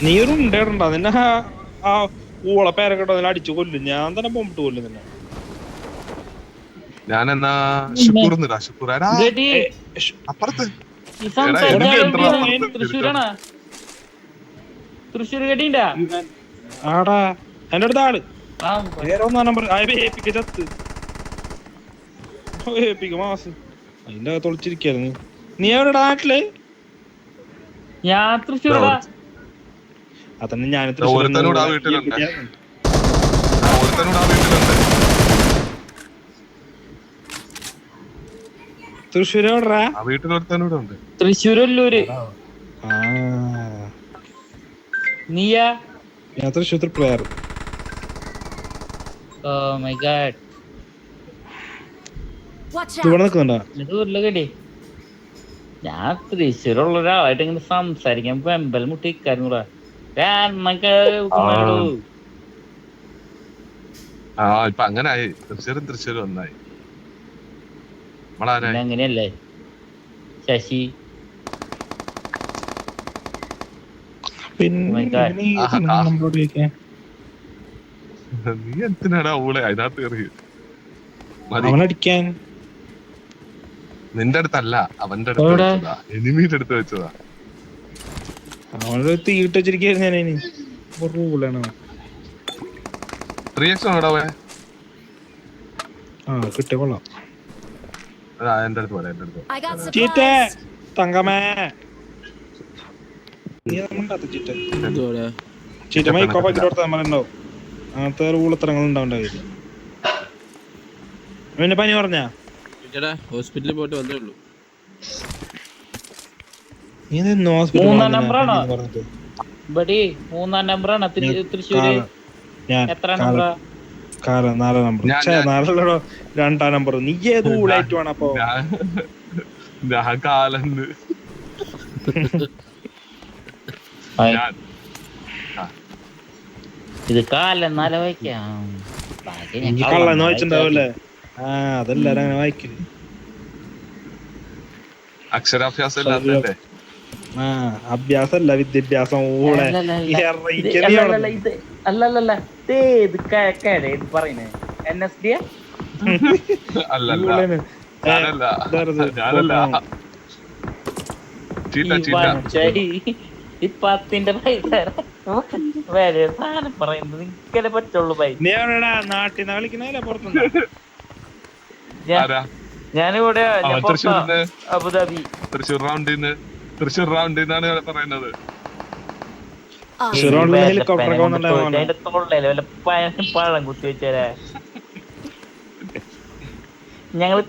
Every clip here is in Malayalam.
നീ ഒരു ഉണ്ടായിട്ടുണ്ടോ നിന്നെ ആ ഊള പേരൊക്കെ അതിനെ അടിച്ചു കൊല്ലും. ഞാൻ തന്നെ ബോംബിട്ട് കൊല്ലും നിന്നെ. ഞാനെന്നാ ഷുക്കൂർന്നിടാ. ഷുക്കൂർ അപ്പുറത്ത് തൃശ്ശൂരാണ്. തൃശ്ശൂർ കേട്ടിണ്ടാ ആടാ എന്റെ അടുത്ത ആള് വേറെ 1-ാം നമ്പർ ഏപ്പിക്ക ചത്ത് ഏപ്പിക്ക മാസ് അതിന്റെ അകത്ത് ഒളിച്ചിരിക്കായിരുന്നു. നീ എവിടെ നാട്ടില്? ഞാൻ തൃശ്ശൂരടാ. അതന്നെ ഞാൻ ഒരുത്തനൂടെ ആ വീട്ടിലുണ്ട്. ഒരുത്തനൂടെ ആ വീട്ടിലുണ്ട്. തൃശ്ശൂർ എവിടെടാ? ആ വീട്ടിൽ ഒരുത്തനൂടെ ഉണ്ട്. തൃശ്ശൂരല്ലൂര്. നീയാ? ഞാൻ Thrissur Triprayar. Oh my god. ഇവിടെ നിക്കുന്നുണ്ടാ? കേട്ടി ഞാൻ തൃശ്ശൂരുള്ള ഒരാളായിട്ട് ഇങ്ങനെ സംസാരിക്കാൻ വെമ്പൽ മുട്ടി ഇക്കാരുന്നൂടാ. ഇപ്പൊ അങ്ങനായി. തൃശ്ശൂരും ഒന്നായി. അങ്ങനെയല്ലേ ശശി? നീ എന്തിനാടാ ഊളെ അതിനകത്ത് കയറി? അവനടിക്കാൻ നിന്റെ അടുത്തല്ല, അവന്റെ അടുത്ത് വെച്ചതാ. എനിമീന്റെ അടുത്ത് വെച്ചതാ. അവനൊരു തീട്ട് വെച്ചിരിക്കായിരുന്നു ഞാനതിന്. റൂളാണ്. 3x ആണോടാ അവൻ? കിട്ടിയ കൊള്ളാം. എന്റെ അടുത്ത് പറയാം. എന്റെ അടുത്ത് ചീറ്റേ തങ്കമേ ചീറ്റ മൈക്കോ പറ്റിലോട്ട് നമ്മളുണ്ടാവും. അങ്ങനത്തെ ഊളത്തരങ്ങൾ ഉണ്ടാവില്ല. അവന്റെ പനി പറഞ്ഞാ ഹോസ്പിറ്റലിൽ പോയിട്ട് വന്നേ ഉള്ളൂ. 3-ാം നമ്പറാണോ? 3-ാം നമ്പറാണ് തൃശ്ശൂര്. എത്ര നമ്പറാ? 4 നമ്പർ. 2-ാം നമ്പർ. നീ ഏത് ഊളായിട്ട് വേണം അപ്പൊ? ഞാൻ കാലന്ന് ഇത് കാലെന്നാലോ വായിക്കാം. കള്ളന്ന് വായിച്ചിണ്ടാവല്ലേ? അതെല്ലാരും അങ്ങനെ വായിക്കും. അക്ഷരാഭ്യാസം ഇല്ലാത്തല്ലേ? അഭ്യാസല്ല വിദ്യാഭ്യാസം. അല്ലല്ല ഇത് പറയുന്നേ NSD ഇപ്പത്തിന്റെ പൈസ വേറെ സാധനം പറയുന്നത് നിക്കലെ പറ്റുള്ളൂ. പൈ നാട്ടിൽ വിളിക്കുന്നല്ലേ പുറത്തുനിന്ന്? ഞാനിവിടെ അബുദാബി. തൃശ്ശൂർ റൗണ്ടിന്നാണ് പറയുന്നത്. പഴം കുത്തി വെച്ചാലേ ഞങ്ങള്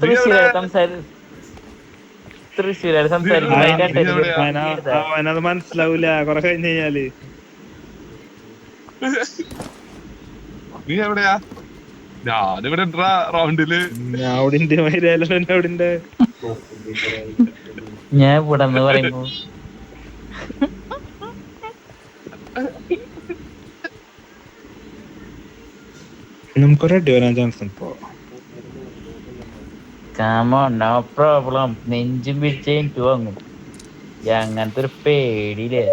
തൃശ്ശൂരാണ് സംസാരിക്കുന്നത്. അവനത് മനസ്സിലാവൂല കൊറേ കഴിഞ്ഞ് കഴിഞ്ഞാല്. നീ എവിടെയാ? ഞാനിവിടെ റൗണ്ടില്. ഞാൻ ഇവിടെ പറയുമ്പോ നമുക്കൊരടി വരാൻ ചാൻസ് ഇപ്പോ. No problem. നെഞ്ചും പിടിച്ചു വാങ്ങും. അങ്ങനത്തെ ഒരു പേടിയില്ലേ?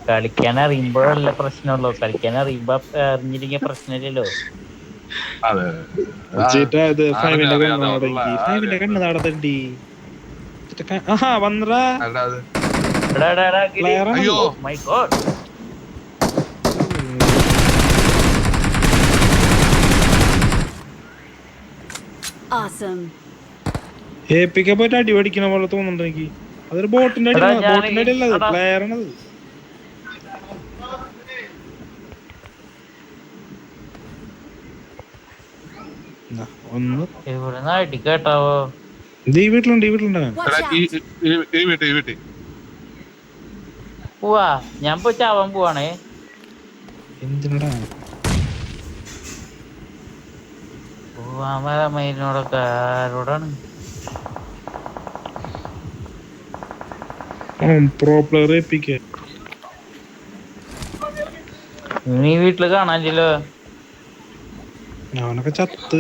കളിക്കാൻ അറിയുമ്പോഴല്ല പ്രശ്നമുള്ളൂ. കളിക്കാൻ അറിയുമ്പോ അറിഞ്ഞില്ലെങ്കിൽ പ്രശ്നമില്ലല്ലോ. വന്നടാ. My God. ഏപ്പിക്ക പോയിട്ട് അടി പഠിക്കണ പോലെ തോന്നുന്നുണ്ട് എനിക്ക്. അതൊരു ബോട്ടിന്റെ അടി അല്ലത്, പ്ലെയറാണത്. അടി കേട്ടാവോ? ഈ വീട്ടിലുണ്ട്. പോവാ, ഞാൻ പോയി ചാവാൻ പോവാണേ. എന്തിനടാ മൈനോടൊക്കെ ആരോടാണ്? നീ വീട്ടില് കാണാനില്ലല്ലോ. അവനൊക്കെ ചത്ത്.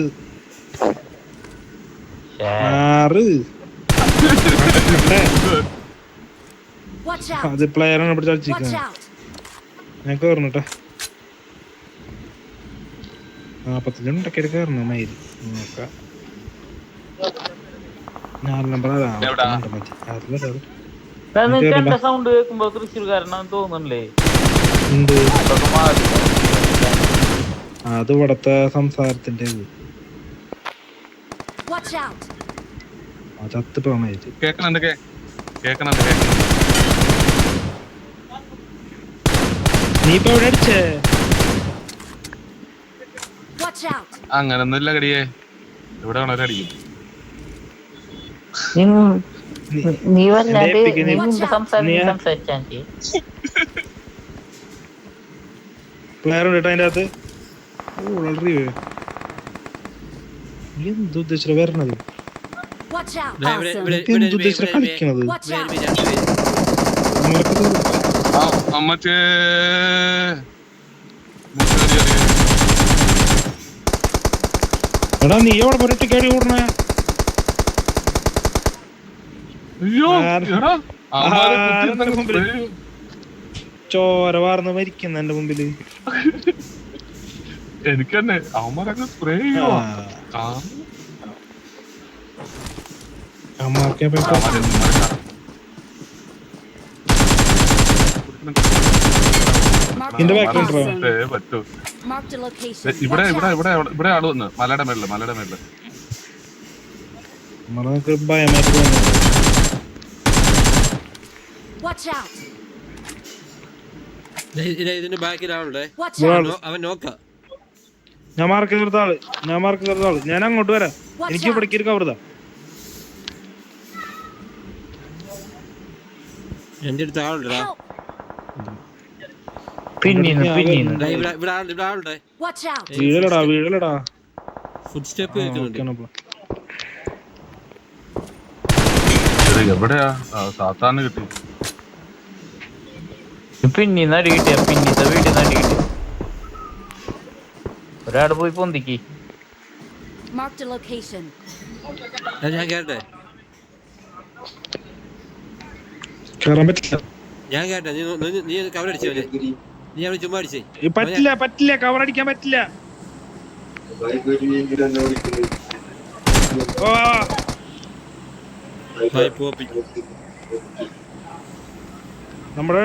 അത് പ്ലെയറാണ് ഇവിടെ ചർച്ചിരിക്കുന്നത്. ഞാൻ കേറണട്ടെ. 45 ഉണ്ടാക്കിയിട്ട് കയറണം മയിൽ നോക്കാം. 4 നമ്പർ എന്റെ സൗണ്ട് കേൾക്കുമ്പോ തൃശ്ശൂർക്കാരനാന്ന് തോന്നുന്നില്ലേ? അത് ഇവിടത്തെ സംസാരത്തിന്റെ ചത്ത് പോകാനായിട്ട്. കേക്കണുണ്ട്. നീ ഇപ്പൊ എവിടെ അടിച്ചേ? അങ്ങനൊന്നുമില്ല കടിയേ, ഇവിടെ വേണവരെ അടിക്കും. നീ സംസാരിച്ചാ പ്ലെയർ ഉണ്ട് കേട്ടോ അതിന്റെ അകത്ത്. എന്തുദ്ദേശിച്ച വരണത്? എന്തുദ്ദേശിച്ച കളിക്കണത്? അമ്മച്ചേ എടാ നീ എവിടെ പൊരട്ടിക്കാടി കൂടണേ? ചോര വാർന്ന് മരിക്കുന്ന എന്റെ മുമ്പില്. എനിക്ക് തന്നെ അവന്മാരൊക്കെ സ്പ്രേ ചെയ്യുവോ? പറ്റൂ. ഇവിടെ ആള് വന്ന് മലയുടെ മേളില് നമുക്ക് ഭയമായിട്ട് തോന്നുന്നു. ഇതിന്റെ ബാക്കിലാണല്ലേ അവൻ നോക്കാം. ഞാൻ മാർക്ക് ചെയ്ത ആള്. ഞാൻ അങ്ങോട്ട് വരാം. എനിക്ക് ഇവിടേക്ക് ഒരു കവറുതാ. എന്റെ അടുത്ത് ആളുണ്ടാ. വീഴലടാ. ഫുഡ് സ്റ്റെപ്പ് കേൾക്കുന്നുണ്ട്. എവിടെയാ സാത്താന് കിട്ടി? പിന്നീന്നടി കിട്ടിയ പിന്നീത്തെ വീട്ടിൽ നിന്ന് അടി കിട്ടി. ഒരാട് പോയി പൊന്തിക്ക്. ഞാൻ കേട്ടെ കേറാൻ പറ്റില്ല. ഞാൻ കേട്ടെ നീ കവറടിച്ചേ. നീ അവിടെ ചുമ്മാ അടിച്ചേ. പറ്റില്ല കവർ അടിക്കാൻ പറ്റില്ല. നമ്മുടെ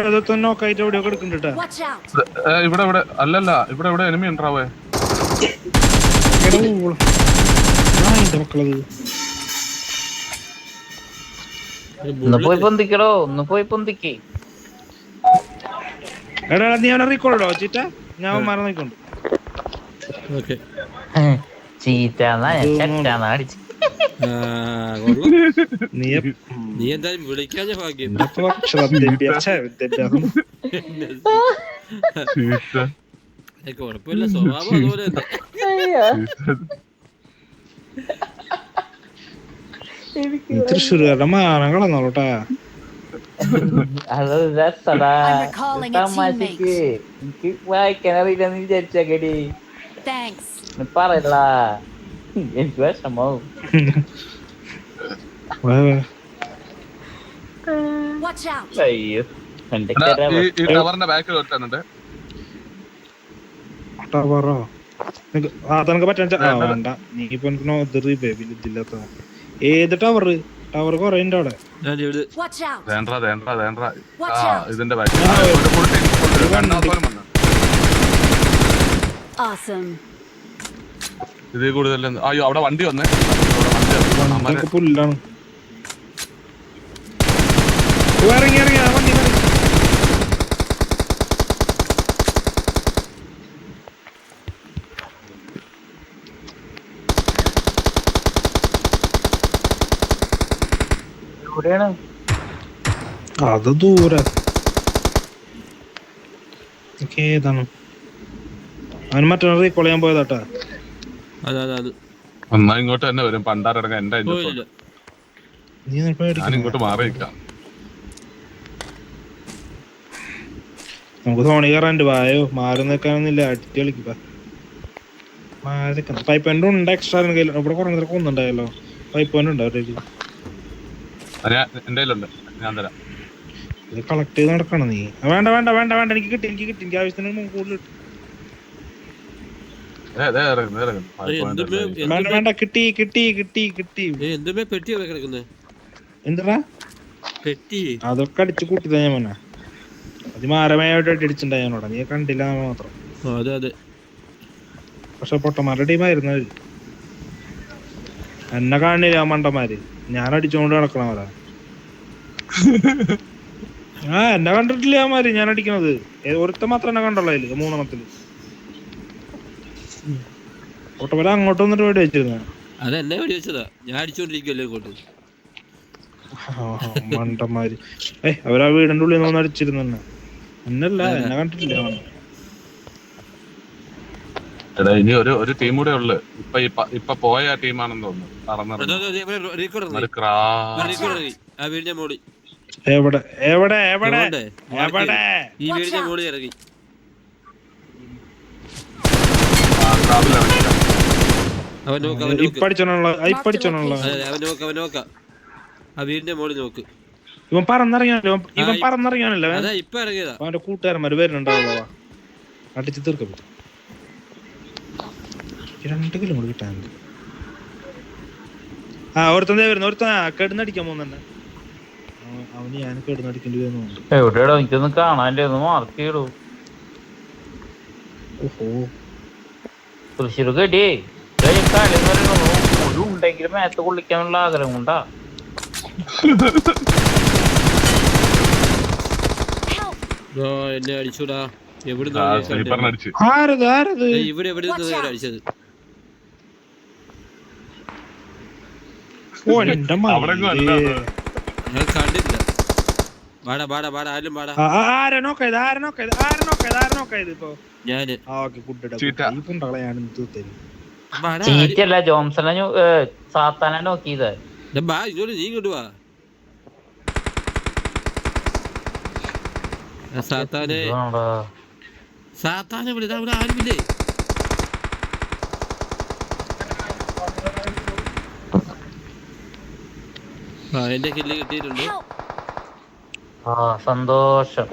നോക്കായിട്ട് എവിടെയൊക്കെ എടുക്കുന്നുണ്ട്. ഇവിടെ അല്ലല്ല ഇവിടെ എനിമി ഉണ്ടാവേ. മക്കളത് ഒന്ന് പോയി പൊന്തിക്ക്. എടാ നീ അവനെ റീക്കോളോ ചീറ്റ? ഞാൻ മറ നോക്കിക്കൊണ്ട് നീ എന്തായാലും വിളിക്കാഞ്ഞ ഭാഗ്യം. കുഴപ്പമില്ല, സ്വഭാവം അതുപോലെ തന്നെ. തൃശ്ശൂർക്കാരുടെ മാനം കളന്നോട്ടാ. അത് രസടാ. തമാശക്ക് എനിക്ക് വായിക്കാൻ അറിയില്ലെന്ന് വിചാരിച്ചേക്കടി. പറയല്ല, എനിക്ക് വിഷമാവും. അയ്യോ ടവറിന്റെ ബാക്കിൽ വെട്ടാനുണ്ട്. ടവറോ അതെനിക്ക് പറ്റാ വേണ്ട. നീ ഇപ്പൊ ഇതില്ലാത്ത ഏത് ടവറ്? ടവർ കൊറേ ഉണ്ട് അവിടെ. ഇതിന്റെ ബാക്കിൽ ഇത് കൂടുതൽ. അയ്യോ അവിടെ വണ്ടി വന്നേ. പുല്ലാണ്. ഇറങ്ങി വണ്ടി. അത് ദൂരെ ഏതാണ്? അവന് മറ്റൊരു റീകോൾ ചെയ്യാൻ പോയതാട്ടാ. എന്നാ ഇങ്ങോട്ട് തന്നെ വരും. പണ്ടാരടങ്ങ എന്റെ ഞാൻ ഇങ്ങോട്ട് മാറിയിരിക്കാം. നമുക്ക് സോണി കയറാണ്ട് വായോ. മാറി നിൽക്കാനൊന്നുമില്ല. അടിച്ച് കളിക്ക. മാറി നിൽക്കണം. 5 പോയിന്റ് ഉണ്ട് എക്സ്ട്രാ. ഇവിടെ കുറേ നേരം കൊന്നുണ്ടായല്ലോ. 5 പോയിന്റ് ഉണ്ട് അവരുടെ. എന്റെ കയ്യിലുണ്ട്, ഞാൻ തരാം. ഇത് കളക്ട് ചെയ്ത് നടക്കണം നീ. വേണ്ട വേണ്ട വേണ്ട വേണ്ട, എനിക്ക് കിട്ടി എനിക്ക് ആവശ്യത്തിന് കൂടുതൽ കിട്ടി. വേണ്ട വേണ്ട, കിട്ടി കിട്ടി കിട്ടി കിട്ടി. എന്തുമേ പെട്ടി കിടക്കുന്നത് എന്താ പെട്ടി? അതൊക്കെ അടിച്ചു കൂട്ടിയതാ ഞാൻ മോനെ. അതിമാരമായിട്ട് അടിച്ചിട്ടുണ്ടായി ഞാനോടാ, നീ കണ്ടില്ല മാത്രം. അതെ അതെ, പക്ഷെ പൊട്ടന്മാരുടെ ടീമായിരുന്നു അവര്. എന്നെ കാണില്ല മണ്ടന്മാര്, ഞാൻ അടിച്ചോണ്ട് നടക്കണവരാ. എന്നെ കണ്ടിട്ടില്ല അവന്മാര് ഞാൻ അടിക്കണത്. ഒരുത്ത മാത്രം എന്നെ കണ്ടുള്ളൂ അതില് 3 പൊട്ടന്മാര് അങ്ങോട്ട് വന്നിട്ട് വേണ്ടി വെച്ചിരുന്ന. അതെന്നെ വേണ്ടി വെച്ചതാ, ഞാൻ അടിച്ചോണ്ടിരിക്കുവല്ലേ ഇങ്ങോട്ട്. മണ്ടന്മാര് അവരാ വീടിന്റെ ഉള്ളിൽ നിന്ന് അടിച്ചിരുന്നു എന്നല്ല, എന്നെ കണ്ടിട്ടില്ല. എടാ ഇനി ഒരു ടീം കൂടെ ഉള്ളു. ഇപ്പൊ പോയ ടീമാണെന്ന് തോന്നുന്നു. എവിടെ എവിടെ എവിടെ എവിടെ? ഈ വീടിന്റെ മോളിൽ ഇറങ്ങി. ആ വീടിന്റെ മോളിൽ നോക്ക്. ഇവൻ പറന്നിറങ്ങിയാലോ, ഇവൻ പറന്നിറങ്ങിയാണല്ലോ. ഇപ്പൊ ഇറങ്ങിയതാ. അവന്റെ കൂട്ടുകാരന്മാര് വരുന്നുണ്ടാവുക, അടിച്ച് തീർക്കും. 2 കിലോമീറ്റർ കിട്ടാനുണ്ട്. ഒരുത്തൻ വരുന്നു, ഒരുത്തൻ കെടുന്നടിക്കാൻ പോകുന്നുണ്ട്. അവന് ഞാൻ കെടുന്നടിക്കേണ്ടി വരുന്നുണ്ട്. എവിടെയാടോ എനിക്കൊന്നും കാണാനില്ല, ഒന്ന് മാർക്ക് ചെയ്യടോ. ഓഹോ, തൃശ്ശൂർ കേട്ടിയേ ഒരു ഉണ്ടെങ്കിലും മേത്ത് കൊള്ളിക്കാനുള്ള ആഗ്രഹം കൊണ്ടാ. എന്നെ അടിച്ചൂടാ. ഇവിടെ എവിടെ അടിച്ചത്? ഞാൻ കണ്ടില്ല. വാടാ വാടാ വാടാ, ആരും വാടാ. ചീറ്റല്ല ജോംസനെ സാത്താനെ നോക്കിയത്. ഇങ്ങോട്ട് നീ ഇങ്ങോട്ട് വാ. സാത്താനെ സാത്താനെ ഇവിടെ ആരുമില്ലേ? എന്റെ കില്ല് കിട്ടിയിട്ടുണ്ട്. സന്തോഷം.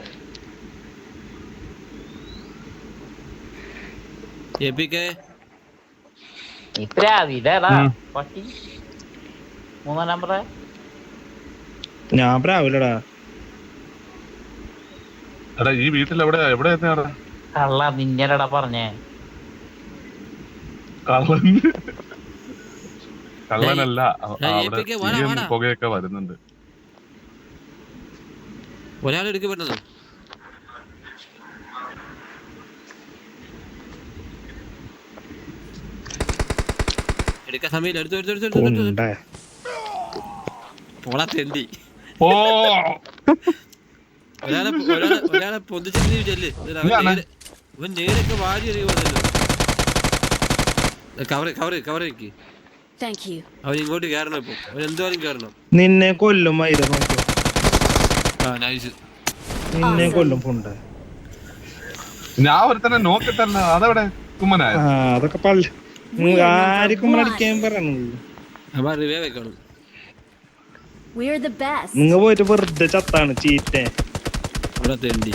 പട്ടി 3 നമ്പറേ. ഞാൻ പ്രാവില്ലടാ. എടാ ഈ വീട്ടിൽ എവിടെ കള്ള നിന്നടാ പറഞ്ഞേ. കള്ളനല്ല, പുകയൊക്കെ വരുന്നുണ്ട്. ഒരാളെടുക്കപ്പെട്ടത് എടുക്കാൻ സമയമില്ല. എടുത്തു പോളാ തെണ്ടി. ഒരാളെ പൊന്തിച്ചിട്ട് ചെല്ല്. ഇവൻ നേരൊക്കെ വാരി എറിയുവാണല്ലോ. കവറേക്ക് അവൻ ഇങ്ങോട്ട് കയറണം. ഇപ്പൊ അവൻ എന്തായാലും കയറണം. നിന്നെ കൊല്ലും നിന്നെ കൊല്ലും. ഞാൻ ഒരുത്തന്നെ നോക്കിട്ടല്ല, അതെവിടെ കുമ്മനായ? അതൊക്കെ ആർക്കും അടിക്കാൻ പറയണത്. നിങ്ങ പോയിട്ട് വെറുതെ ചത്താണ് ചീറ്റേ. ഇവിടെ തെണ്ടി